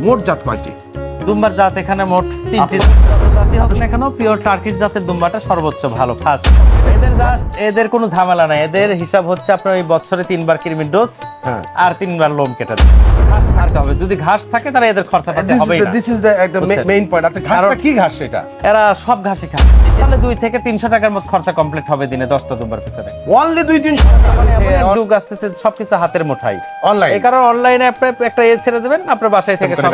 মোট জাত কয়টি? দুম্বার জাত এখানে মোট 3টি জাতি হোক না কেন, পিওর টার্কিশ জাতের দুম্বাটা সর্বোচ্চ ভালো ফার্স্ট। এদের কোনো ঝামেলা নাই। এদের হিসাব হচ্ছে আপনার এই বছরে 3বার কৃমির ডোজ আর 3বার লোম কেটে দেবে। ঘাস থাকতে হবে, যদি ঘাস থাকে তাহলে এদের খরচা পাতে হবে না। দিস ইজ দ্য একটা মেইন পয়েন্ট। আচ্ছা, ঘাসটা কি ঘাস সেটা? এরা সব ঘাসই খায়। তাহলে 2 থেকে 300 টাকার মতো খরচা কমপ্লিট হবে দিনে 10টা দুম্বার পিছনে। অনলি 2-300 টাকা? মানে যুগ আসতেছে সবকিছু হাতের মুঠাই অনলাইন। এই কারণে অনলাইনে আপনি একটা ছেড়ে দেবেন, আপনার বাসায় থেকে সব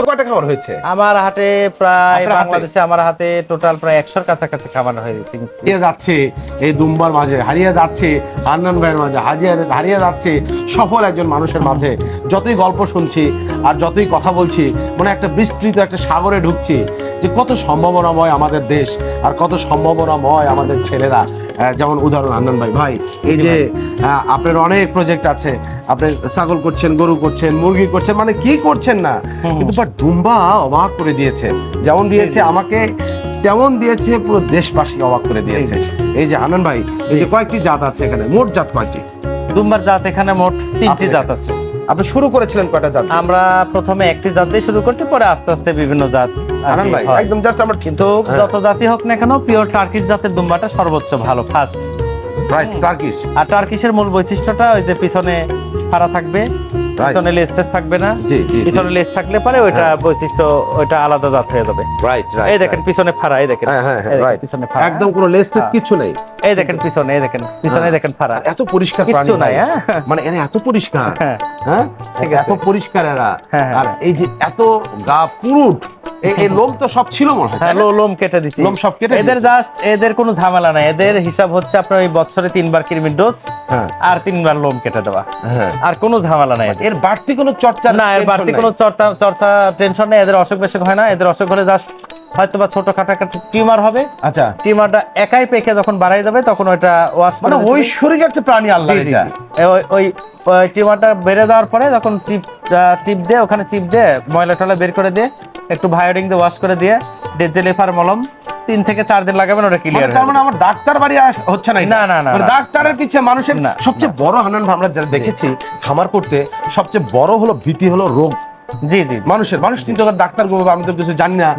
কয়টা খাবার হয়েছে আমার হাতে? প্রায় বাংলাদেশে আমার হাতে টোটাল প্রায় 100-র কাছাকাছি খাবার হয়ে গেছে। হারিয়ে যাচ্ছে এই দুম্বার মাঝে, হারিয়ে যাচ্ছে আন্নান ভাইয়ের মাঝে, হারিয়ে যাচ্ছে সফল একজন মানুষের মাঝে। যতই গল্প শুনছি আর যতই কথা বলছি, মানে একটা বিস্তৃত একটা সাগরে ঢুকছি যে কত সম্ভাবনাময় আমাদের দেশ আর কত সম্ভাবনাময় আমাদের ছেলেরা। যেমন উদাহরণ আন্নান ভাই, এই যে আপনার অনেক প্রজেক্ট আছে, আপনি ছাগল করছেন, গরু করছেন, মুরগি করছেন, মানে কি করছেন না, কিন্তু বাট দুম্বা অবাক করে দিয়েছে। যেমন দিয়েছে আমাকে, তেমন দিয়েছে পুরো দেশবাসী অবাক করে দিয়েছে। এই যে আনন্দ ভাই, এই যে কয়েকটি জাত আছে এখানে, মোট জাত কয়টি? দুম্বার জাত এখানে মোট 3টি জাত আছে। আপনি শুরু করেছিলেন কয়টা জাত? আমরা প্রথমে একটি জাত দিয়ে শুরু করছি, পরে আস্তে আস্তে বিভিন্ন জাত। আনন্দ ভাই একদম জাস্ট আমরা কিন্তু যত জাতি হোক না কেন, পিওর টার্কিশ জাতের দুম্বাটা সর্বোচ্চ ভালো ফার্স্ট। Right, Turkish. আর টার্কিশের মূল বৈশিষ্ট্যটা ওই যে পিছনে ফাড়া থাকবে, পিছনে লেস থাকবে না। পিছনে লেস থাকলে পরে ওইটা বৈশিষ্ট্য, ওইটা আলাদা জাত হয়ে যাবে। রাইট, এই দেখেন পিছনে ফাড়া, এই দেখেন পিছনে ফাড়া, একদম কোনো লেস টেস কিছু নেই। এই দেখেন পিছনে, এই দেখেন পিছনে দেখেন ফাড়া। এত পরিষ্কার কিচ্ছু নাই, মানে এরা এত পরিষ্কার, হ্যাঁ ঠিক আছে, এত পরিষ্কার এরা। হ্যাঁ। আর এই যে এত গা পুরুট, এই লোম তো সব ছিল মনে হয়। হ্যাঁ, লোম কেটে দিছি, লোম সব কেটে। এদের কোনো ঝামেলা নাই। এদের হিসাব হচ্ছে আপনার এই বছরে 3বার কৃমির ডোজ আর 3বার লোম কেটে দেওয়া, আর কোনো ঝামেলা নাই। এর বাড়তি কোনো চর্চা না, এর বাড়তি কোনো চর্চা টেনশন নেই। এদের অসুখ বেশি হয় না। এদের অসুখ হলে জাস্ট হয়তো বা ছোটখাটো একটা টিউমার হবে। আচ্ছা, টিউমারটা একাই পেকে যখন বাড়াই যাবে তখন ওইটা ওয়াশ, মানে ঐশ্বরিক একটা প্রাণী আল্লাহ এটা। ওই টিউমারটা বেড়ে যাওয়ার পরে যখন টিপ দিয়ে, ওখানে চিপ দিয়ে ময়লা টলা বের করে দিয়ে একটু ভায়োডিন দিয়ে ওয়াশ করে দিয়ে ডেজেলিফার মলম 3 থেকে 4 দিন লাগাবেন, ওটা ক্লিয়ার। তার মানে আমার ডাক্তার বাড়ি হচ্ছে না? না, ডাক্তারের পিছনে মানুষের সবচেয়ে বড় হানান আমরা যারা দেখেছি খামার করতে, সবচেয়ে বড় হলো ভীতি হলো রোগ। জি, মানুষ চিন্তা করে ডাক্তার করবে, আমি তো কিছু জানি না।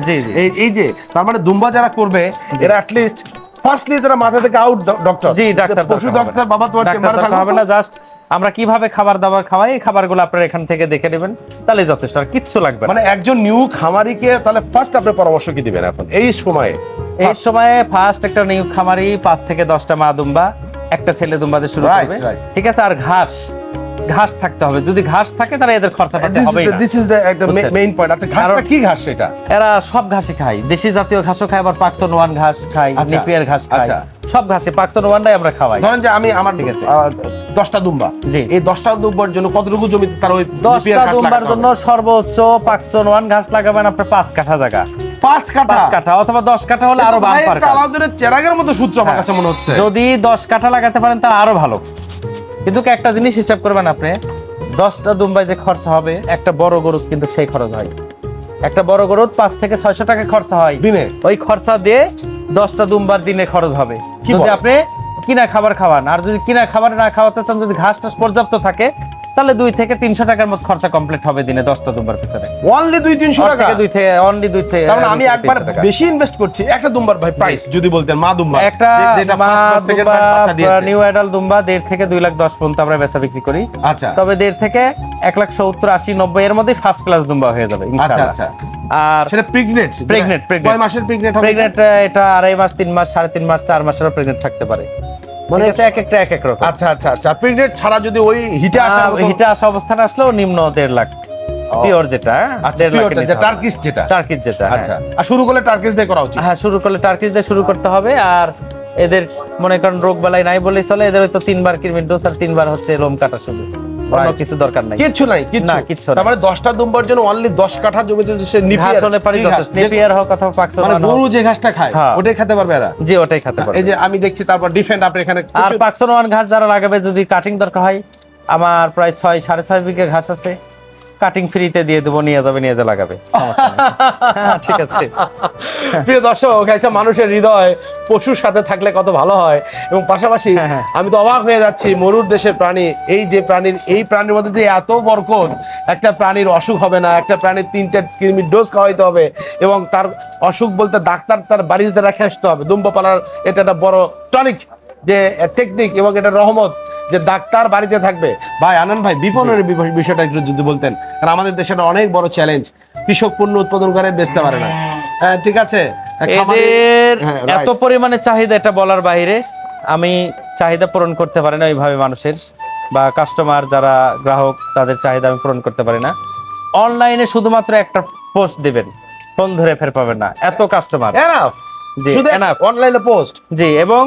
এই যে তার মানে দুম্বা যারা করবে, এরা অ্যাটলিস্ট ফার্স্টলি তারা মাথা থেকে আউট ডক্টর। জি, ডাক্তার, পশু ডাক্তার বাবা তোমার চেম্বারে থাকবে হবে না। জাস্ট আমরা কিভাবে খাবার দাবার খাওয়াই, এই খাবারগুলো আপনারা এখান থেকে দেখে নেবেন, তাহলে যথেষ্ট, আর কিচ্ছু লাগবে না। মানে একজন নিউ খামারিকে তাহলে ফার্স্ট আপনি পরামর্শ কি দিবেন এখন এই সময়ে? ফার্স্ট একটা নিউ খামারি 5 থেকে 10টা মা দুম্বা, একটা ছেলে দুম্বা দিয়ে শুরু করবে, ঠিক আছে? আর ঘাস থাকতে হবে। যদি ঘাস থাকে তাহলে এদের খরচা পাতে হবে না। দিস ইজ দ্য একটা মেইন পয়েন্ট। আচ্ছা, ঘাসটা কি ঘাস সেটা? এরা সব ঘাসই খায়, দেশি জাতীয় ঘাসও খায়, আবার পাকসন ওয়ান ঘাস খায়, নেপিয়ার ঘাস খায়, সব ঘাসে পাকসন ওয়ানটাই আমরা খাওয়াই। ধরেন যে আমার 10টা দুম্বা, এই 10টা দুম্বার জন্য কতটুকু জমিতে তার ওই 10টা দুম্বার জন্য সর্বোচ্চ পাকসন ওয়ান ঘাস লাগাবেন আপনি 5 কাঠা জায়গা। 5 কাঠা অথবা 10 কাঠা হলে আরো বাম্পার কাজ। আলাদার চেরাগের মতো সূত্র আমার কাছে মনে হচ্ছে। যদি 10 কাঠা লাগাতে পারেন তা আরো ভালো। কিন্তু একটা জিনিস হিসাব করবেন আপনি, 10টা দুম্বায় যে খরচা হবে, একটা বড় গরুত কিন্তু সেই খরচ হয়। একটা বড় গরুত 5 থেকে 600 টাকা খরচা হয় দিনে। ওই খরচা দিয়ে 10টা দুম্বার দিনে খরচ হবে যদি আপনি কিনা খাবার খাওয়ান। আর যদি কিনা খাবার না খাওয়াতে চান, যদি ঘাস টাস পর্যাপ্ত থাকে, তাহলে 2 থেকে 300 টাকার মতো খরচা কমপ্লিট হবে দিনে 10টা দুম্বার পিছনে। অনলি 2-300 টাকা? অনলি 2 থেকে। তার মানে আমি একবার বেশি ইনভেস্ট করছি। একটা দুম্বার ভাই প্রাইস যদি বলতেন, মা দুম্বা একটা যেটা ফার্স্ট সেকেন্ড বাচ্চা দিয়েছে, নিউ অ্যাডাল্ট দুম্বা 1.5 থেকে 2,10,000 পর্যন্ত আমরা বেচা বিক্রি করি। আচ্ছা, তবে 1.5 থেকে 1,70,000, 80, 90 এর মধ্যে ফার্স্ট ক্লাস দুম্বা হয়ে যাবে ইনশাআল্লাহ। আচ্ছা, আর সেটা প্রেগন্যান্ট কয় মাসের প্রেগন্যান্ট হবে? প্রেগন্যান্ট এটা 2.5 মাস, 3 মাস, 3.5 মাস, 4 মাসেরও প্রেগন্যান্ট থাকতে পারে। মানে এক একটা এক এক রকম। আচ্ছা, প্রেগন্যান্ট ছাড়া যদি ওই হিটে আসা অবস্থানে আসলেও নিম্ন 1.5 লাখ পিওর যেটা, টার্কিশ যেটা। আচ্ছা, আর শুরু করলে টার্কিশ দিয়ে করা উচিত? হ্যাঁ, শুরু করলে টার্কিশ দিয়ে শুরু করতে হবে। আর এদের মনে করেন রোগ বালাই নাই বলেই চলে। এদের হয়তো 3বার কৃমির ডোজ আর 3বার হচ্ছে লোম কাটা, শুধু অন্য কিছু দরকার নাই, কিছু নাই। তার মানে 10টা দুম্বার জন্য অনলি 10 কাঠা জমিতে সে নেপিয়ার হোক অথবা পাকসন, মানে গরু যে ঘাসটা খায় ওটাই খেতে পারবে এরা? জি, ওটাই খেতে পারবে। এই যে আমি দেখছি, তারপর ডিফেন্ড আপনি এখানে। আর পাকসন ওয়ান ঘাস যারা লাগাবে, যদি কাটিং দরকার হয়, আমার প্রায় 6-6.5 বিঘা ঘাস আছে। কাটিং ফ্রিতে দিয়ে দেবো, নিয়ে যাবে, নিয়ে যা লাগাবে, সমস্যা নেই। হ্যাঁ, ঠিক আছে। প্রিয় দর্শক, একটা মানুষের হৃদয় পশুর সাথে থাকলে কত ভালো হয়। এবং পাশাপাশি হ্যাঁ। আমি তো অবাক হয়ে যাচ্ছি, মরুর দেশের প্রাণী, এই যে প্রাণীর মধ্যে যে এত বরকত, একটা প্রাণীর অসুখ হবে না, একটা প্রাণীর 3টা কৃমির ডোজ খাওয়াইতে হবে, এবং তার অসুখ বলতে ডাক্তার তার বাড়িতে রেখে আসতে হবে। দুম্বা পালার এটা একটা বড় টনিক যে টেকনিক, এবং এটা রহমত যে ডাক্তার বাড়িতে থাকবে। ভাই আনন্দ ভাই, বিপণনের বিষয়টা একটু যদি বলতেন, কারণ আমাদের দেশে একটা অনেক বড় চ্যালেঞ্জ, কৃষক পণ্য উৎপাদন করে বেচতে পারে না। হ্যাঁ, ঠিক আছে, এদের হ্যাঁ, এত right. পরিমাণে চাহিদা, এটা বলার বাইরে। আমি চাহিদা পূরণ করতে পারি না ওইভাবে মানুষের, বা কাস্টমার যারা গ্রাহক তাদের চাহিদা আমি পূরণ করতে পারি না। অনলাইনে শুধুমাত্র একটা পোস্ট দিবেন, ফোন ধরে ফের পাবেন না, এত কাস্টমার। Enough. জি, শুধু enough. অনলাইনে পোস্ট। জি, এবং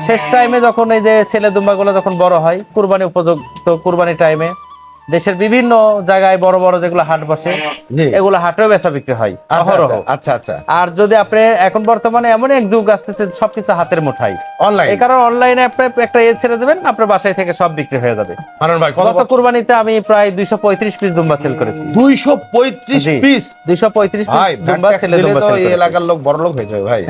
শেষ টাইমে যখন এই যে ছেলে দুম্বাগুলো যখন বড় হয়, কুরবানি উপযুক্ত, কুরবানি টাইমে দেশের বিভিন্ন জায়গায় বড় বড় যেগুলো হাট বসে, জি। এগুলো হাটেও বেচা বিক্রি হয় অহরহ। আচ্ছা আচ্ছা, আর যদি আপনি এখন বর্তমানে এমন এক যুগ আসতেছে, সবকিছু হাতের মুঠাই, অনলাইন। এই কারণে অনলাইনে আপনি একটা ছেড়ে দেবেন, আপনার বাসায় থেকে সব বিক্রি হয়ে যাবে। আনন্দ ভাই, কত গত কুরবানিতে আমি প্রায় 235 পিস দুম্বা সেল করেছি। 235 জি, পিস? 235 ভাই, পিস দুম্বা, tax ছেলে দিলে দুম্বা তো সেল এই করেছি। এলাকার লোক বড় লোক হয়ে যাবে ভাই।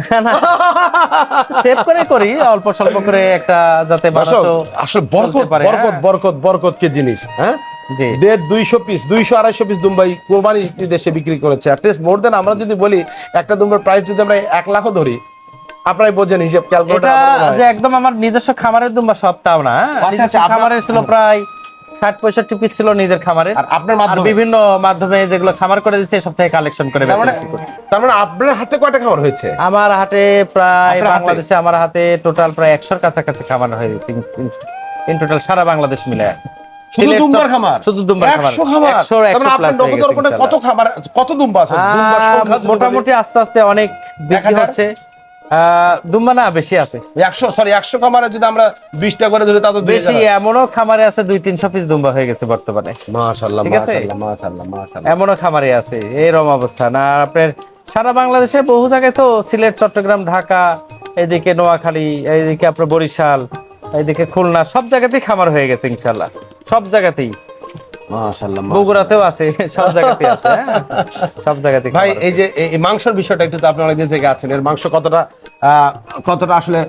সেভ করে করি অল্প স্বল্প করে, একটা যাতে দর্শক, মানুষও আসলে চলতে বরকত পারে, বরকত হ্যাঁ। বরকত বরকত কি জিনিস, হ্যাঁ। জি। 200 পিস, 200-250 পিস দুম্বাই কোরবানি দেশে বিক্রি করেছে। অ্যাটলিস্ট মোর দেন, আমরা যদি বলি একটা দুম্বার প্রাইস যদি আমরা 1 লাখও ধরি, আপনারাই বোঝেন হিসাব, এটা ক্যালকুলেটর। যে একদম আমার নিজস্ব খামারের দুম্বা সব তাও না, হ্যাঁ। আচ্ছা, নিজস্ব আচ্ছা, আপনার- খামারের ছিল প্রায় 60-65 পিস ছিল নিজের খামারের, আর আপনার আর মাধ্যমে বিভিন্ন মাধ্যমে যেগুলো খামার করে দিচ্ছে সব থেকে কালেকশন করে তার মানে বেচা বিক্রি করছি। আপনার হাতে কয়টা খাবার হয়েছে? আমার হাতে প্রায়, আপনার হাতে? বাংলাদেশে আমার হাতে টোটাল প্রায় 100-র কাছাকাছি খামার হয়ে গেছে, ইন টোটাল সারা বাংলাদেশ মিলে। শুধু সিলেট, দুম্বার খামার? শুধু দুম্বার খামার। 100 খামার? 100 তার মানে আপনার প্লাস হয়ে গেছে নবদর্পণে কত ইনশাআল্লাহ। খামার, কত দুম্বা আছে? দুম্বার সংখ্যা যদি মোটামুটি আস্তে আস্তে অনেক বিক্রি 1000? হচ্ছে। দুম্বা না, বেশি আছে, 100 খামারে যদি আমরা 20টা করে ধরি, তা তো বেশি। এমনও খামারে আছে 200-300 পিস দুম্বা হয়ে গেছে বর্তমানে। মাশাআল্লাহ, ঠিক আছে? মাশাআল্লাহ, মাশাআল্লাহ, মাশাআল্লাহ। এমনও খামারে আছে, এরকম অবস্থা না। আর আপনার সারা বাংলাদেশে বহু জায়গায় তো, সিলেট, চট্টগ্রাম, ঢাকা, এদিকে নোয়াখালী, এইদিকে আপনার বরিশাল, এইদিকে খুলনা, সব জায়গাতেই খামার হয়ে গেছে ইনশাল্লাহ, সব জায়গাতেই। মাশাআল্লাহ, বগুড়াতেও আছে, সব জায়গাতেই আছে, হ্যাঁ। সব জায়গাতেই ভাই, খামার এই আছে। যে এই মাংসের বিষয়টা একটু, তো আপনি অনেকদিন থেকে আছেন, এর মাংস কতটা আসলে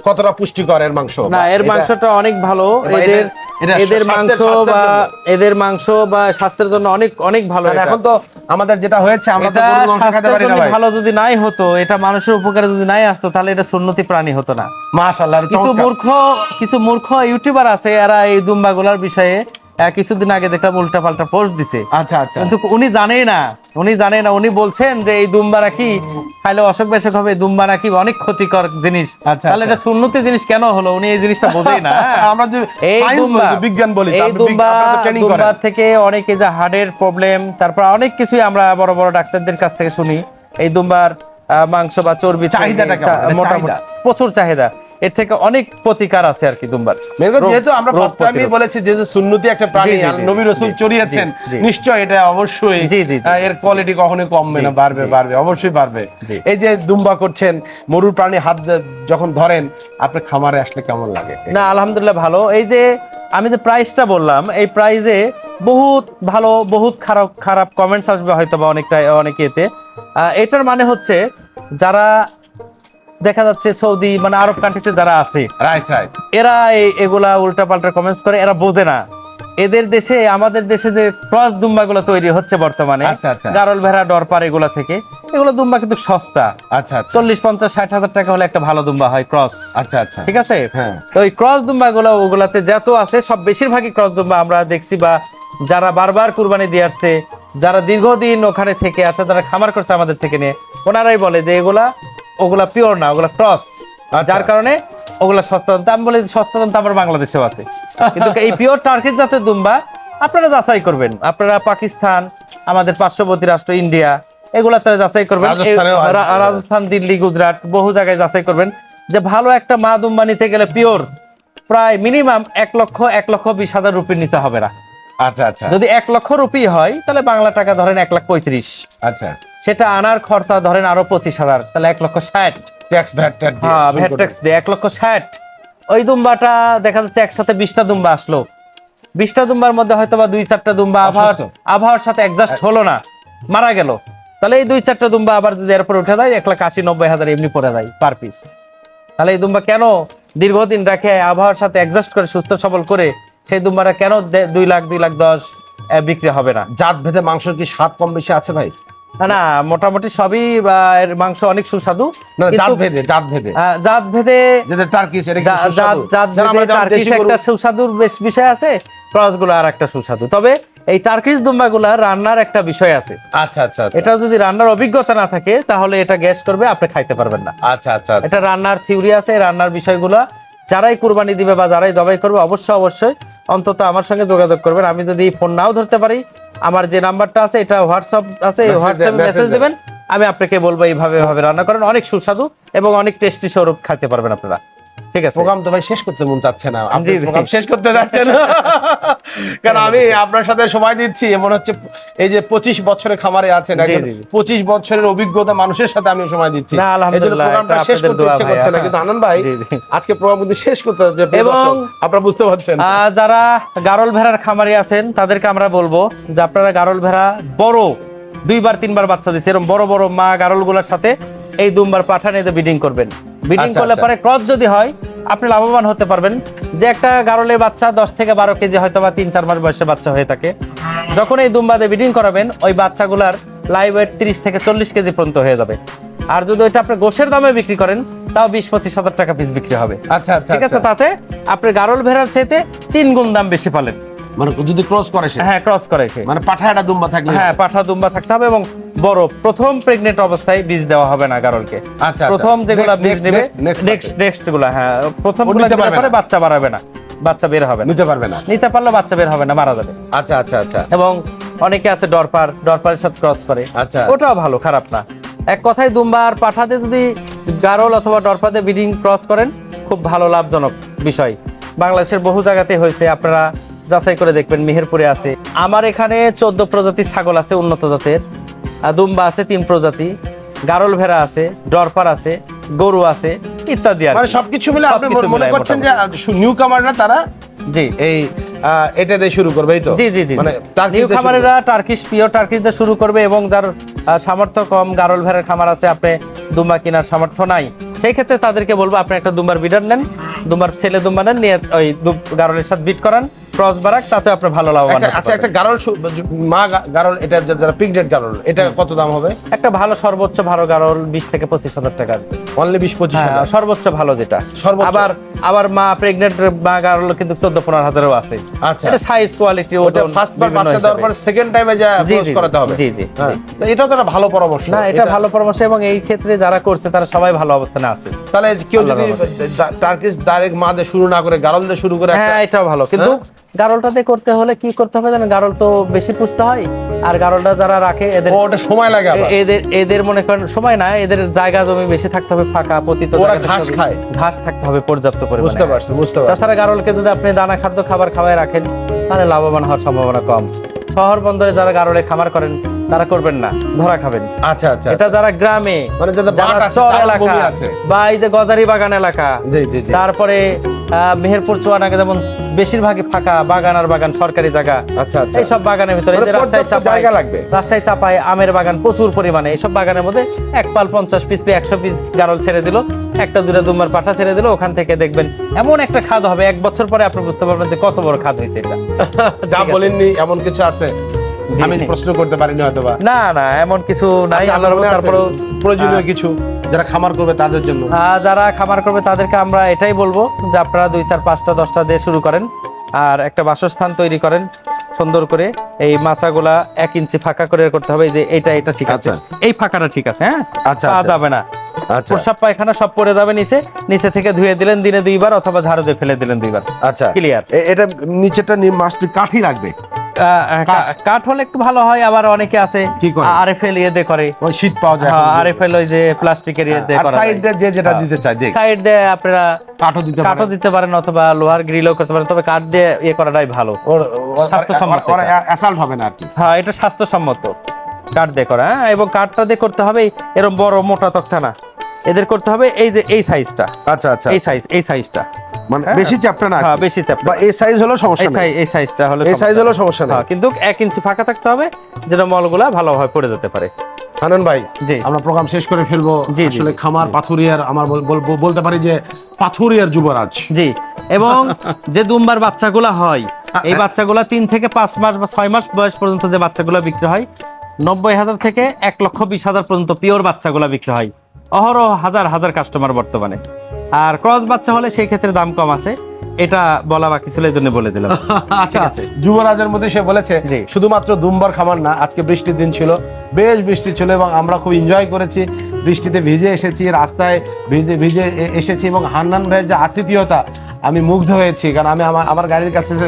কতটা পুষ্টিকর এর মাংস? না, এর এটা- মাংসটা অনেক ভালো। বা এদের এটা এদের মাংস স্বাস্থ্যের বা জন্য। এদের মাংস বা স্বাস্থ্যের জন্য অনেক অনেক ভালো। কারণ এটা। এখন তো আমাদের যেটা হয়েছে, আমরা তো এটা গরুর মাংস খেতে স্বাস্থ্যের পারি না জন্য ভাই। ভালো যদি নাই হতো, এটা মানুষের উপকারে যদি নাই আসতো, তাহলে এটা সুন্নতি প্রাণী হতো না। মাশাআল্লাহ, কিছু মূর্খ ইউটিউবার আছে, এরা এই দুম্বাগুলার বিষয়ে কিছুদিন আগে দেখলাম উল্টা পাল্টা পোস্ট দিছে। আচ্ছা আচ্ছা, কিন্তু উনি জানেই না, উনি বলছেন যে এই দুম্বা নাকি খাইলে অসুখ বেশক হবে, দুম্বা নাকি অনেক ক্ষতিকর জিনিস। আচ্ছা, তাহলে এটা সুন্নতি জিনিস কেন হলো? উনি এই জিনিসটা বোঝেই না। আমরা যে এই সায়েন্স দুম্বা, বলি, বিজ্ঞান বলি, এই দুম্বা, ট্রেনিং করেন। দুম্বার থেকে অনেকে যে হার্টের প্রবলেম, তারপর অনেক কিছুই আমরা বড় বড় ডাক্তারদের কাছ থেকে শুনি। এই দুম্বার মাংস বা চর্বি চাহিদাটা কেমন? এটা মোটামুটি চাহিদা? প্রচুর চাহিদা। এর থেকে অনেক প্রতিকার আছে আর কি দুম্বার। যেহেতু আমরা ফার্স্ট টাইমই বলেছি যে সুন্নতি একটা প্রাণী, জি, জি, আর জি, নবী রাসূল জি, চড়িয়েছেন, জি, জি। নিশ্চয় এটা অবশ্যই জি, জি, জি। এর কোয়ালিটি কখনোই কমবে না, জি, বাড়বে জি। বাড়বে, অবশ্যই বাড়বে। জি। এই যে দুম্বা করছেন, মরুর প্রাণী হাত যখন ধরেন, আপনার খামারে আসলে কেমন লাগে? না, আলহামদুলিল্লাহ ভালো। এই যে আমি যে প্রাইসটা বললাম, এই প্রাইজে বহুত ভালো, বহুত খারাপ খারাপ কমেন্টস আসবে হয়তো বা অনেকেতে। এটার মানে হচ্ছে, যারা দেখা যাচ্ছে সৌদি মানে আরব কান্ট্রিতে যারা আছে, রাইট রাইট, এরা এগুলা উল্টা পাল্টা কমেন্টস করে, এরা বোঝে না এদের দেশে, আমাদের দেশে যে ক্রস দুম্বাগুলো তৈরি হচ্ছে বর্তমানে, আচ্ছা, আচ্ছা। গারল ভেড়া, ডরপার, এগুলা থেকে, এগুলো দুম্বা কিন্তু সস্তা। আচ্ছা আচ্ছা, 40-50-60 হাজার টাকা হলে একটা ভালো দুম্বা হয় ক্রস। আচ্ছা আচ্ছা, ঠিক আছে? হ্যাঁ। তো ওই ক্রস দুম্বা গুলো, ওগুলাতে যত আছে সব বেশিরভাগই ক্রস দুম্বা আমরা দেখছি, বা যারা বারবার কুরবানি দিয়ে আসছে, যারা দীর্ঘদিন ওখানে থেকে আসে, যারা খামার করছে আমাদের থেকে নিয়ে, ওনারাই বলে যে ওগুলা পিওর না, ওগুলা ক্রস। যার কারণে ওগুলা সস্তা দাম। বলে সস্তা দাম তো আমার বাংলাদেশেও আছে, কিন্তু এই পিওর টার্কিশ জাতের দুম্বা আপনারা যাচাই করবেন। আপনারা পাকিস্তান, আমাদের পার্শ্ববর্তী রাষ্ট্র ইন্ডিয়া, এগুলাতে যাচাই করবেন। রাজস্থান, দিল্লি, গুজরাট, বহু জায়গায় যাচাই করবেন যে ভালো একটা মা দুম্বা নিতে গেলে পিওর প্রায় মিনিমাম 1,20,000 রুপির নিচে হবে না। আচ্ছা আচ্ছা, যদি 1 লক্ষ রুপি হয়, তাহলে বাংলা টাকা ধরেন 1,35,000। আচ্ছা, সেটা আনার খরচা ধরেন আরো 25,000, তাহলে 1,60,000। ট্যাক্স ভ্যাট হ্যাঁ, ভ্যাট ট্যাক্স দিয়ে 1,60,000। ওই দুম্বাটা দেখা যাচ্ছে একসাথে 20টা দুম্বা আসলো, 20টা দুম্বার মধ্যে হয়তো বা 2-4টা দুম্বা আবহাওয়ার সাথে অ্যাডজাস্ট হলো না, মারা গেল, তাহলে এই 2-4টা দুম্বা আবার যদি এরপর উঠে যায় 1,80,000-90,000 এমনি পড়ে যায় পার পিস। তাহলে এই দুম্বা কেন দীর্ঘদিন রেখে আবহাওয়ার সাথে অ্যাডজাস্ট করে সুস্থ সবল করে সেই দুম্বাটা কেন 2 লাখ 2,10,000 বিক্রি হবে না? জাত ভেদে মাংসের কি স্বাদ কম বেশি আছে ভাই? না, মোটামুটি সবই এর মাংস অনেক সুস্বাদু। না, জাত কিন্তু ভেদে জাত ভেদে যেটা টার্কিশ এটা কি জাত সুস্বাদু? জাত যেমন আমরা ভেদে যেমন টার্কিশ দেশি গরু- একটা সুস্বাদুর বেশ বিষয় আছে, ক্রস গুলো আর একটা সুস্বাদু। তবে এই টার্কিশ দুম্বাগুলা রান্নার একটা বিষয় আছে। আচ্ছা আচ্ছা আচ্ছা। এটা যদি রান্নার অভিজ্ঞতা না থাকে তাহলে এটা গ্যাস করবে, আপনি খাইতে পারবেন না। আচ্ছা আচ্ছা আচ্ছা। এটা রান্নার থিওরি আছে, রান্নার বিষয়গুলো যারাই কুরবানি দিবে বা যারাই জবাই করবে অবশ্যই অন্তত আমার সঙ্গে যোগাযোগ করবেন। আমি যদি ফোন নাও ধরতে পারি, আমার যে নাম্বারটা আছে এটা হোয়াটসঅ্যাপ আছে, এই হোয়াটসঅ্যাপে মেসেজ দিবেন, আমি আপনাকে বলবো এইভাবে রান্না করেন, অনেক সুস্বাদু এবং অনেক টেস্টি স্বরূপ খাইতে পারবেন আপনারা। ঠিক আছে, প্রোগ্রাম তো ভাই শেষ করতে মন চাচ্ছে না, আপনি জি, জি। প্রোগ্রাম শেষ করতে যাচ্ছেন কারণ আমি আপনার সাথে সময় দিচ্ছি, মনে হচ্ছে এই যে 25 বছরের খামারে আছেন, জি, একজন জি, জি। 25 বছরের অভিজ্ঞতা মানুষের সাথে আমি সময় দিচ্ছি। না, আলহামদুলিল্লাহ, এই জন্য প্রোগ্রামটা এটা শেষ আপনাদের করতে দোয়া ইচ্ছে ভাই, করছে না, কিন্তু আনন্দ ভাই জি, জি। আজকে প্রোগ্রাম কিন্তু শেষ করতে হচ্ছে প্রিয় এবং দর্শক, আপনারা বুঝতে পারছেন। যারা গারল ভেড়ার খামারি আছেন তাদেরকে আমরা বলবো যে আপনারা গারল ভেড়া বড় 2-3 বাচ্চা দিচ্ছে এরকম বড় বড় মা গারল গুলার সাথে এই দুম্বার পাঠা নিয়ে ব্রিডিং করবেন। ব্রিডিং আচ্ছা, করলে আচ্ছা। পরে ক্রস যদি হয় আপনি লাভবান হতে পারবেন। যে একটা গারলের বাচ্চা 10 থেকে 12 কেজি হয়তো বা 3-4 মাস বয়সে বাচ্চা হয়ে থাকে, যখন এই দুম্বাতে ব্রিডিং করাবেন ওই বাচ্চাগুলার লাইভ ওয়েট 30 থেকে 40 কেজি পর্যন্ত হয়ে যাবে। আর যদি ওইটা আপনি গোশের দামে বিক্রি করেন তাও 20-25 হাজার টাকা পিস বিক্রি হবে। আচ্ছা আচ্ছা ঠিক আছে, তাতে আপনি গারল ভেড়ার চাইতে 3 গুণ দাম বেশি পালেন। মানে যদি ক্রস করে সে, হ্যাঁ, ক্রস করে সে, মানে পাঠা একটা দুম্বা থাকলে, হ্যাঁ পাঠা দুম্বা থাকতে হবে এবং বড় প্রথম প্রেগনেন্ট অবস্থায় বীজ দেওয়া হবে না গারলকে। আচ্ছা, প্রথম যেগুলা Next, বীজ next, নেবে next, next নেক্সট গুলা, হ্যাঁ প্রথম ও গুলা নিতে দিলে পারবে পরে না। বাচ্চা বাড়াবে না, বাচ্চা বের হবে না, নিতে পারবে না। নিতে পারলে বাচ্চা বের হবে না, মারা যাবে। আচ্ছা আচ্ছা আচ্ছা এবং অনেকে আছে ডরপারের সাথে ক্রস করে, আচ্ছা। ওটাও ভালো, খারাপ না। এক কথায় দুম্বা আর পাঠাতে যদি গারল অথবা ডরপাতে ব্রিডিং ক্রস করেন খুব ভালো লাভজনক বিষয়। বাংলাদেশের বহু জায়গাতে হয়েছে, আপনারা যাচাই করে দেখবেন। মেহেরপুরে আছে, আমার এখানে 14 প্রজাতি ছাগল আছে উন্নত জাতের, দুম্বা আছে 3 প্রজাতি, গারল ভেড়া আছে, ডরপার আছে, গরু আছে ইত্যাদি আর কি। মানে সবকিছু মিলে আপনি সবকিছু মনে মিলাই করছেন যে নিউ কামাররা তারা জি এই এটা দিয়ে শুরু করবে, এই তো? জি জি জি মানে নিউ খামারেরা টার্কিশ পিওর টার্কিশ দিয়ে শুরু করবে এবং যার সামর্থ্য কম, গারল ভেড়ার খামার আছে, আপনি দুম্বা কেনার সামর্থ্য নাই, সেই ক্ষেত্রে তাদেরকে বলবো আপনি একটা দুম্বার বিডার নেন, দুম্বার ছেলে দুম্বা নেন, নিয়ে ওই গারলের সাথে বিট করান, ক্রস বারাক, তাতে আপনি ভালো লাভবান হতে আচ্ছা, একটা পারবেন। গারল মা গারল, এটা যারা প্রেগনেন্ট গারল, এটা কত দাম হবে? একটা ভালো সর্বোচ্চ ভালো গারল 20 থেকে 25 হাজার টাকা। অনলি 20-25 হ্যাঁ, হাজার সর্বোচ্চ ভালো যেটা। সর্বোচ্চ। আবার মা প্রেগনেন্ট মা গারল কিন্তু 14-15 হাজারও আছে। আচ্ছা। এটা সাইজ কোয়ালিটি ওটা ওজন ফার্স্ট বার বিভিন্ন বাচ্চা দেওয়ার হিসাবে। পর সেকেন্ড টাইমে যা জি, ক্লোজ জি, করাতে হবে। জি, জি, হ্যাঁ, জি। তো এটাও তো একটা ভালো পরামর্শ। না, এটা ভালো পরামর্শ এবং এই ক্ষেত্রে যারা করছে তারা সবাই ভালো অবস্থানে আছে। তাহলে কেউ আল্লাহর যদি রহমতে। টার্কিশ ডাইরেক্ট মা দিয়ে শুরু না করে গারল দিয়ে শুরু করে হ্যাঁ, এটাও ভালো, কিন্তু গারলটাতে করতে হলে কি করতে হবে জানেন? গারল তো বেশি পুষতে হয়, আর গারলটা যারা রাখে এদের ওটা সময় লাগে আবার। এদের মনে করেন সময় না, এদের জায়গা জমি বেশি থাকতে হবে, ফাঁকা পতিত ওরা জায়গা থাকতে ঘাস হবে, খায়। ঘাস থাকতে হবে পর্যাপ্ত পরিমাণে। বুঝতে পারছি। তাছাড়া গারলকে যদি আপনি দানা খাদ্য খাবার খাওয়ায় রাখেন তাহলে লাভবান হওয়ার সম্ভাবনা কম। শহর বন্দরে যারা গারলে খামার করেন তারা করবেন না, ধরা খাবেন। আচ্ছা আচ্ছা। এটা যারা গ্রামে, মানে যাদের যারা মাঠ আছে, চর চার এলাকা ভূমি আছে। বা এই যে গজারি বাগান এলাকা, জি জি জি। তারপরে মেহেরপুর চুয়াডাঙ্গা যেমন বেশিরভাগই ফাঁকা বাগান আর বাগান, সরকারি জায়গা, আচ্ছা আচ্ছা। এইসব বাগানের ভিতরে এই যে মানে রাজশাহী পর্যাপ্ত চাপায়, জায়গা লাগবে। রাজশাহী চাপায় আমের বাগান প্রচুর পরিমাণে, এইসব বাগানের মধ্যে এক পাল 50 পিস 100 পিস গারল ছেড়ে দিল, একটা দুটা দুম্বার পাঠা ছেড়ে দিল, ওখান থেকে দেখবেন এমন একটা খাদ হবে, 1 বছর পরে আপনি বুঝতে পারবেন যে কত বড় খাদ হয়েছে এটা। যা ঠিক আছে। বলেননি এমন কিছু আছে জি। আমি প্রশ্ন করতে পারিনি হয়তো বা। না না, এমন কিছু নাই, আচ্ছা, আল্লাহর মনে রহমতে। আছে তারপরেও প্রয়োজনীয় কিছু যারা খামার করবে তাদের জন্য? যারা খামার করবে তাদেরকে আমরা এটাই বলবো যে আপনারা 2, 4, 5টা 10টা দিয়ে শুরু করেন, আর একটা বাসস্থান তৈরি করেন সুন্দর করে। এই মাচাগুলা 1 ইঞ্চি ফাঁকা করে করতে হবে, এই যে এটা ঠিক আছে, আচ্ছা। এই ফাঁকাটা ঠিক আছে, হ্যাঁ আচ্ছা, পাওয়া আচ্ছা। যাবে না। আচ্ছা প্রসাব পায়খানা সব পড়ে যাবে নিচে থেকে ধুয়ে দিলেন দিনে 2 বার অথবা ঝাড়ু দিয়ে ফেলে দিলেন 2 বার, আচ্ছা। ক্লিয়ার। এটা নিচেটা মাস্ট কাঠই লাগবে। কাঠ হলে একটু ভালো হয়, আবার অনেকে আছে কি করে? আরএফএল ইয়ে দিয়ে করে, ওই শীট পাওয়া যায়। আরএফএল ওই যে প্লাস্টিকের ইয়ে দিয়ে আর করা সাইড যায়। যে যেটা দিতে চায় দেখ, সাইড দিয়ে আপনারা কাঠও দিতে পারে। কাঠও দিতে পারেন অথবা লোহার গ্রিলও করতে পারেন, তবে কাঠ দিয়ে ইয়ে করাটাই ভালো, স্বাস্থ্যসম্মত ওরা এটা। অ্যাসাল্ট হবে না আর কি। হ্যাঁ, এটা স্বাস্থ্যসম্মত কাঠ দিয়ে করা। হ্যাঁ, এবং কাঠটা দিয়ে করতে হবে এরকম বড় মোটা তক্তা না, এদের করতে হবে এই যে এই সাইজটা, আচ্ছা আচ্ছা। এই সাইজটা মানে বেশি চ্যাপ্টা না, হ্যাঁ বেশি চ্যাপ্টা বা এই সাইজ হলো সমস্যা নেই, এই সাইজটা হলো এই সাইজ হলো সমস্যা নেই, কিন্তু 1 ইঞ্চি ফাঁকা থাকতে হবে যেটা মলগুলা ভালোভাবে পড়ে যেতে পারে। হান্নান ভাই জি আমরা প্রোগ্রাম শেষ করে ফেলবো। জি, জি, আসলে খামার পাথুরিয়ার আমার বলতে পারি যে পাথুরিয়ার যুবরাজ। জি, এবং যে দুম্বার বাচ্চাগুলা হয় এই বাচ্চাগুলা 3 থেকে 5 মাস বা 6 মাস বয়স পর্যন্ত যে বাচ্চাগুলা বিক্রি হয় 90,000 থেকে 1,20,000 পর্যন্ত পিওর বাচ্চাগুলা বিক্রি হয়। অহরহ হাজার হাজার কাস্টমার বর্তমানে। আর ক্রস বাচ্চা হলে সেই ক্ষেত্রে দাম কম আছে, এটা বলা বাকি ছিল, এই জন্য বলে দিলাম। আচ্ছা, যুবরাজের মধ্যে সে বলেছে জি। শুধুমাত্র দুম্বার খামার না, আজকে বৃষ্টির দিন ছিল, বেশ বৃষ্টি ছিল এবং আমরা খুব এনজয় করেছি, বৃষ্টিতে ভিজে এসেছি, রাস্তায় ভিজে ভিজে এসেছি এবং হান্নান ভাইয়ের যে আতিথেয়তা আমি মুগ্ধ হয়েছি। কারণ আমি আমার গাড়ির কাছে যে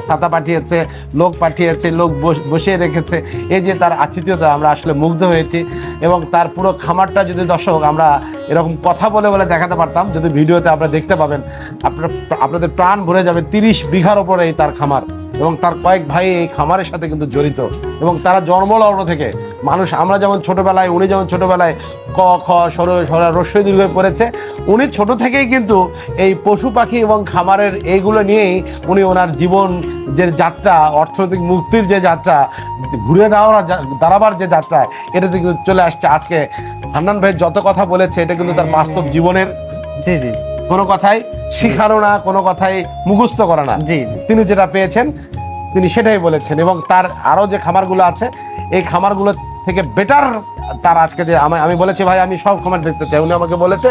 ছাতা পাঠিয়েছে, লোক পাঠিয়েছে, লোক বসিয়ে রেখেছে, এই যে তার আতিথেয়তা আমরা আসলে মুগ্ধ হয়েছি। এবং তার পুরো খামারটা যদি দর্শক আমরা এরকম কথা বলে বলে দেখাতে পারতাম, যদি ভিডিওতে আপনারা দেখতে পাবেন, আপনাদের প্রাণ ভরে যাবে। 30 বিঘার ওপরে এই তার খামার এবং তার কয়েক ভাই এই খামারের সাথে কিন্তু জড়িত এবং তারা জন্মলগ্ন থেকে মানুষ, আমরা যেমন ছোটবেলায়, উনি যেমন ছোটবেলায় ক খ রস্বই দীর্ঘ পড়েছে, উনি ছোট থেকেই কিন্তু এই পশু পাখি এবং খামারের এইগুলো নিয়েই উনি ওনার জীবন যে যাত্রা, অর্থনৈতিক মুক্তির যে যাত্রা, ঘুরে দাঁড়াবার যে যাত্রা, এটাতে কিন্তু চলে আসছে। আজকে হান্নান ভাই যত কথা বলেছে এটা কিন্তু তার বাস্তব জীবনের, জি জি, কোনো কথাই শিখানো না, কোনো কথাই মুখস্থ করা না, জি তিনি যেটা পেয়েছেন তিনি সেটাই বলেছেন। এবং তার আরো যে খামারগুলো আছে এই খামারগুলো থেকে বেটার তার আজকে যে আমি বলেছি ভাই আমি সব খামার দেখতে চাই, উনি আমাকে বলেছে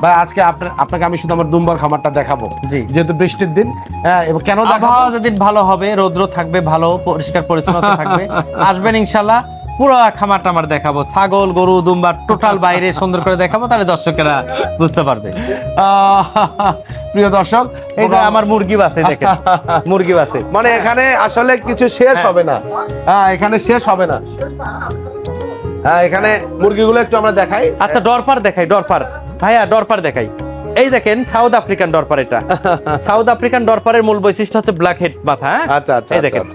ভাই আজকে আপনাকে আমি শুধু আমার দুম্বার খামারটা দেখাবো, জি, যেহেতু বৃষ্টির দিন। হ্যাঁ, এবং কেন দেখাবো, যেদিন ভালো হবে, রৌদ্র থাকবে, ভালো পরিষ্কার পরিচ্ছন্নতা থাকবে, আসবেন ইনশাল্লাহ, পুরো খামারটা আমার দেখাবো, ছাগল গরু দুম্বার টোটাল বাইরে সুন্দর করে দেখাবো, তাহলে দর্শকেরা বুঝতে পারবে। প্রিয় দর্শক, এই যে আমার মুরগি আছে, দেখেন মুরগি আছে, মানে এখানে আসলে কিছু শেষ হবে না, হ্যাঁ এখানে শেষ হবে না। হ্যাঁ, এখানে মুরগিগুলো একটু আমরা দেখাই। আচ্ছা ডরপার দেখাই, ডরপার ভাইয়া, ডরপার দেখাই। এই দেখেন সাউথ আফ্রিকান ডরপার, এটা সাউথ আফ্রিকান ডরপারের মূল বৈশিষ্ট্য হচ্ছে ব্ল্যাক হেড মাথা। আচ্ছা আচ্ছা, এই দেখেন।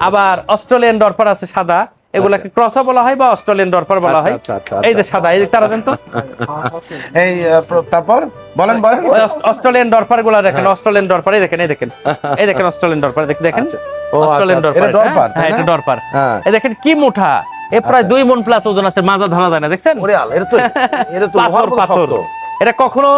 আবার অস্ট্রেলিয়ান ডরপার আছে সাদা, এগুলাকে ক্রসা বলা হয় বা অস্ট্রেলিয়ান ডরপার বলা হয়। এই যে সাদা, এই যে তারা দেন তো, এই তারপর বলেন অস্ট্রেলিয়ান ডরপার গুলা দেখেন, অস্ট্রেলিয়ান ডরপার, এই দেখেন, এই দেখেন, এই দেখেন অস্ট্রেলিয়ান ডরপার, দেখেন অস্ট্রেলিয়ান ডরপার, হ্যাঁ এটা ডরপার। এই দেখেন কি মুঠা, এ প্রায় 2 মণ প্লাস ওজন আছে, মাজা ধরা যায় না, দেখছেন? ওরে আল্লাহ, এটা তো পাথর। এটা কখনো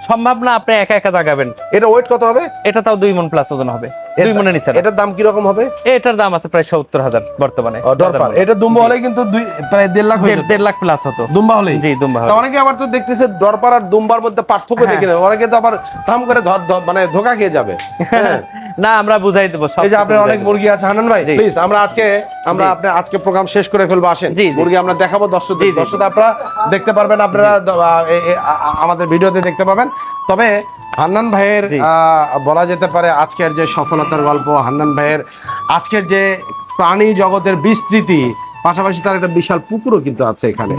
সম্ভব না আপনি একা একা জাগাবেন। এটা ওয়েট কত হবে? এটা তাও 2 মণ প্লাস ওজন হবে, 2 মণের নিচে। এটার দাম কি রকম হবে? এটার দাম আছে প্রায় 70,000 বর্তমানে। ডরপার এটা দুম্বা হলে কিন্তু প্রায় 1.5 লাখ হয়ে যেত, 1.5 লাখ প্লাস হতো দুম্বা হলে। জি, দুম্বা হলে। অনেকে আবার তো দেখতেছে ডরপার আর দুম্বার মধ্যে পার্থক্য দেখে না, অনেকে তো আবার দাম করে মানে ধোকা খেয়ে যাবে। না, আমরা বুঝাই দেব সব। এই যে আপনার অনেক মুরগি আছে হান্নান ভাই, প্লিজ আমরা আজকে প্রোগ্রাম শেষ করে ফেলবো, আসেন মুরগি আমরা দেখাবো দর্শকদের, আপনারা দেখতে পারবেন, আপনারা আমাদের ভিডিওতে দেখতে পাবেন। তবে হান্নান ভাইয়ের বলা যেতে পারে আজকের যে সফলতার গল্প, হান্নান ভাইয়ের আজকের যে প্রাণী জগতের বিস্তৃতি, পাশাপাশি তার একটা বিশাল পুকুরও কিন্তু আছে এখানে,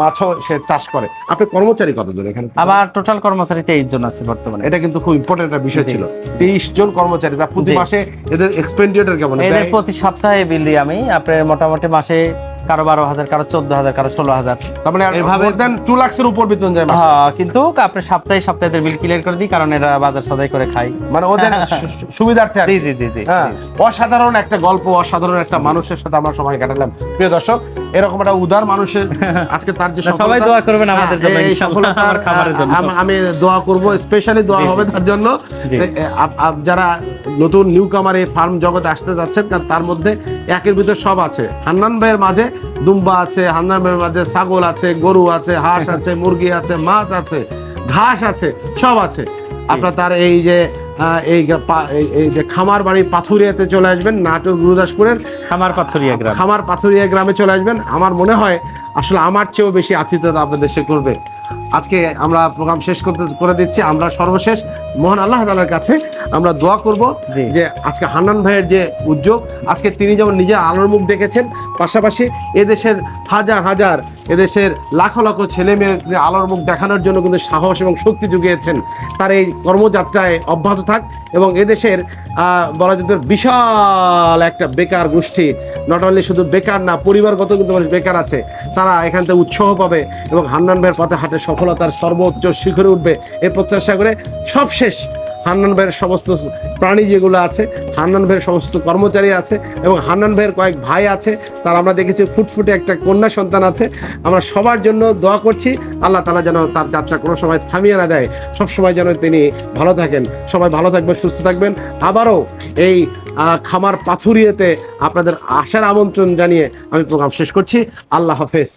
মাছও সে চাষ করে। আপনি কর্মচারী কতজন এখানে? আমার টোটাল কর্মচারী 23 জন আছে বর্তমানে। এটা কিন্তু খুব ইম্পর্টেন্ট একটা বিষয় ছিল, 23 জন কর্মচারী। প্রতি মাসে এদের এক্সপেন্ডিচার কেমন? এদের প্রতি সপ্তাহে বিল দিই আমি, আপনার মোটামুটি মাসে কারো 12,000, কারো 14,000, কারো 16,000, তার মানে এইভাবে দেন 2 লাখের উপর বেতন যায় মাসে। হ্যাঁ, কিন্তু আপনি সপ্তাহে বিল ক্লিয়ার করে দিই, কারণ এরা বাজার সদাই করে খায়, মানে ওদের সুবিধার্থে। জি জি জি জি। অসাধারণ একটা গল্প, অসাধারণ একটা মানুষের সাথে আমরা সময় কাটালাম। প্রিয় দর্শক, এরকম একটা উদার মানুষের আজকে তার যে সবাই দোয়া করবেন আমাদের জন্য, ইনশাআল্লাহ আমার খামারের জন্য আমি দোয়া করব, স্পেশালি দোয়া হবে তার জন্য। যারা নতুন নিউ কামার এই ফার্ম জগতে আসতে যাচ্ছেন, তার মধ্যে একের ভিতর সব আছে। হান্নান ভাইয়ের মাঝে দুম্বা আছে, হান্নান ভাইয়ের মাঝে ছাগল আছে, গরু আছে, হাঁস আছে, মুরগি আছে, মাছ আছে, ঘাস আছে, সব আছে। আপনার তার এই যে খামার বাড়ি পাথুরিয়াতে চলে আসবেন, নাটোর গুরুদাসপুরের খামার পাথুরিয়া গ্রামে চলে আসবেন। আমার মনে হয় আসলে আমার চেয়েও বেশি আতিথ্যতা আপনাদের সে করবে। আজকে আমরা প্রোগ্রাম শেষ করে দিচ্ছি। আমরা সর্বশেষ মহান আল্লাহ তাআলার কাছে আমরা দোয়া করব যে আজকে হান্নান ভাইয়ের যে উদ্যোগ, আজকে তিনি যেমন নিজের আলোর মুখ দেখেছেন, পাশাপাশি এদেশের হাজার হাজার এদেশের লাখো লাখো ছেলে মেয়েকে আলোর মুখ দেখানোর জন্য কিন্তু সাহস এবং শক্তি জুগিয়েছেন। তার এই কর্মযাত্রায় অব্যাহত থাক এবং এদেশের বলা যেত বিশাল একটা বেকার গোষ্ঠী, নট অনলি শুধু বেকার না, পরিবারগত কিন্তু মানুষ বেকার আছে, তারা এখান থেকে উৎসাহ পাবে এবং হান্নান ভাইয়ের পথে হাঁটে সফলতার সর্বোচ্চ শিখরে উঠবে এই প্রত্যাশা করে সবশেষ হান্নান ভাইয়ের সমস্ত প্রাণী যেগুলো আছে, হান্নান ভাইয়ের সমস্ত কর্মচারী আছে এবং হান্নান ভাইয়ের কয়েক ভাই আছে, তার আমরা দেখেছি ফুটফুটে একটা কন্যা সন্তান আছে। আমরা সবার জন্য দোয়া করছি, আল্লাহ তাআলা যেন তার যাত্রা কোনো সময় থামিয়ে না দেয়, সবসময় যেন তিনি ভালো থাকেন। সবাই ভালো থাকবেন, সুস্থ থাকবেন। আবারও এই খামার পাথুরিয়াতে আপনাদের আসার আমন্ত্রণ জানিয়ে আমি প্রোগ্রাম শেষ করছি। আল্লাহ হাফেজ।